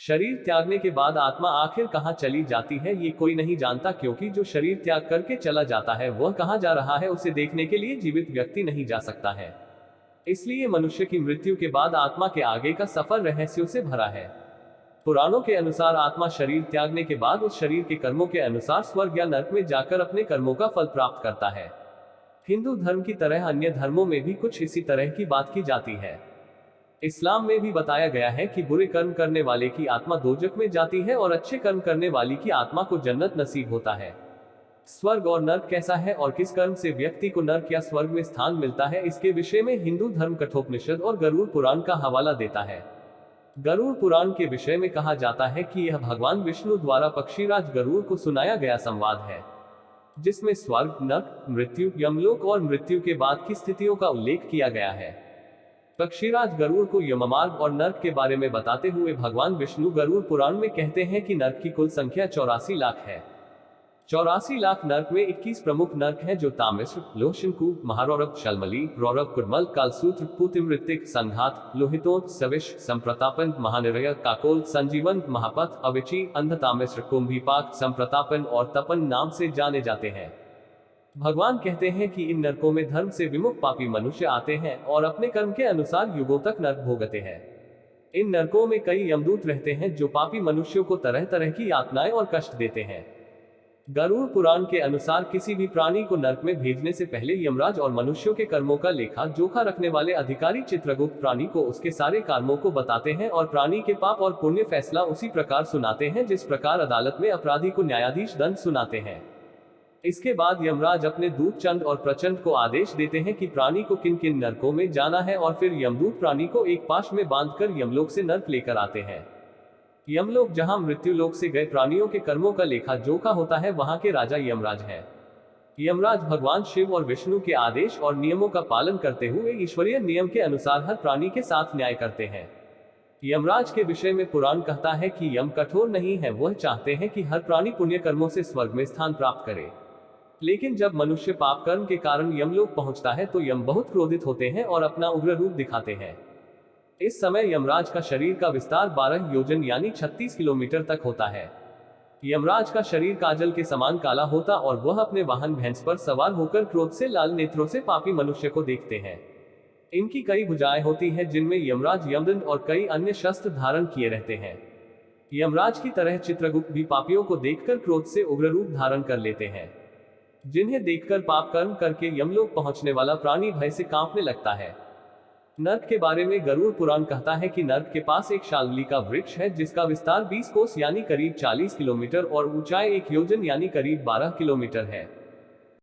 शरीर त्यागने के बाद आत्मा आखिर कहाँ चली जाती है ये कोई नहीं जानता, क्योंकि जो शरीर त्याग करके चला जाता है वह कहाँ जा रहा है उसे देखने के लिए जीवित व्यक्ति नहीं जा सकता है। इसलिए मनुष्य की मृत्यु के बाद आत्मा के आगे का सफर रहस्यों से भरा है। पुराणों के अनुसार आत्मा शरीर त्यागने के बाद उस शरीर के कर्मों के अनुसार स्वर्ग या नरक में जाकर अपने कर्मों का फल प्राप्त करता है। हिंदू धर्म की तरह अन्य धर्मों में भी कुछ इसी तरह की बात की जाती है। इस्लाम में भी बताया गया है कि बुरे कर्म करने वाले की आत्मा दोजख में जाती है और अच्छे कर्म करने वाली की आत्मा को जन्नत नसीब होता है। स्वर्ग और नर्क कैसा है और किस कर्म से व्यक्ति को नर्क या स्वर्ग में स्थान मिलता है, इसके विषय में हिंदू धर्म कठोपनिषद और गरुड़ पुराण का हवाला देता है। गरुड़ पुराण के विषय में कहा जाता है कि यह भगवान विष्णु द्वारा पक्षीराज गरुड़ को सुनाया गया संवाद है, जिसमें स्वर्ग, नर्क, मृत्यु, यमलोक और मृत्यु के बाद की स्थितियों का उल्लेख किया गया है। पक्षीराज गरुड़ को यममार्ग और नर्क के बारे में बताते हुए भगवान विष्णु गरुड़ पुराण में कहते हैं कि नर्क की कुल संख्या 84 लाख है। 84 लाख नर्क में 21 प्रमुख नर्क हैं, जो तामिश्र, लोहशंकु, महारौरव, शलमली, रौरव, कुडमल, कालसूत्र, पुतिमृतिक, संघात, लोहितों, सविश, संप्रतापन, महानिरय, काकोल, संजीवन, महापथ, अविची, अंधतामिश्र, कुंभीपाक, संप्रतापन और तपन नाम से जाने जाते हैं। भगवान कहते हैं कि इन नरकों में धर्म से विमुख पापी मनुष्य आते हैं और अपने कर्म के अनुसार युगों तक नरक भोगते हैं। इन नरकों में कई यमदूत रहते हैं जो पापी मनुष्यों को तरह तरह की यातनाएं और कष्ट देते हैं। गरुड़ पुराण के अनुसार किसी भी प्राणी को नरक में भेजने से पहले यमराज और मनुष्यों के कर्मों का लेखा जोखा रखने वाले अधिकारी चित्रगुप्त प्राणी को उसके सारे कर्मों को बताते हैं और प्राणी के पाप और पुण्य फैसला उसी प्रकार सुनाते हैं जिस प्रकार अदालत में अपराधी को न्यायाधीश दंड सुनाते हैं। इसके बाद यमराज अपने दूत चंड और प्रचंड को आदेश देते हैं कि प्राणी को किन किन नरकों में जाना है और फिर यमदूत प्राणी को एक पाश में बांधकर यमलोक से नरक लेकर आते हैं। यमलोक, जहां मृत्यु लोक से गए प्राणियों के कर्मों का लेखा जोखा होता है, वहां के राजा यमराज है। यमराज भगवान शिव और विष्णु के आदेश और नियमों का पालन करते हुए ईश्वरीय नियम के अनुसार हर प्राणी के साथ न्याय करते हैं। यमराज के विषय में पुराण कहता है कि यम कठोर नहीं है, वह चाहते हैं कि हर प्राणी पुण्य कर्मों से स्वर्ग में स्थान प्राप्त करे। लेकिन जब मनुष्य पाप कर्म के कारण यमलोक पहुंचता है तो यम बहुत क्रोधित होते हैं और अपना उग्र रूप दिखाते हैं। इस समय यमराज का शरीर का विस्तार 12 योजन यानी 36 किलोमीटर तक होता है। यमराज का शरीर काजल के समान काला होता और वह अपने वाहन भैंस पर सवार होकर क्रोध से लाल नेत्रों से पापी मनुष्य को देखते हैं। इनकी कई भुजाएं होती हैं जिनमें यमराज यमदंड और कई अन्य शस्त्र धारण किए रहते हैं। यमराज की तरह चित्रगुप्त भी पापियों को देखकर क्रोध से उग्र रूप धारण कर लेते हैं, जिन्हें देखकर पाप कर्म करके यमलोक पहुंचने वाला प्राणी भय से कांपने लगता है। नर्क के बारे में गरुड़ पुराण कहता है कि नर्क के पास एक शाल्मली का वृक्ष है जिसका विस्तार 20 कोस यानी करीब 40 किलोमीटर और ऊंचाई 1 योजन यानी करीब 12 किलोमीटर है।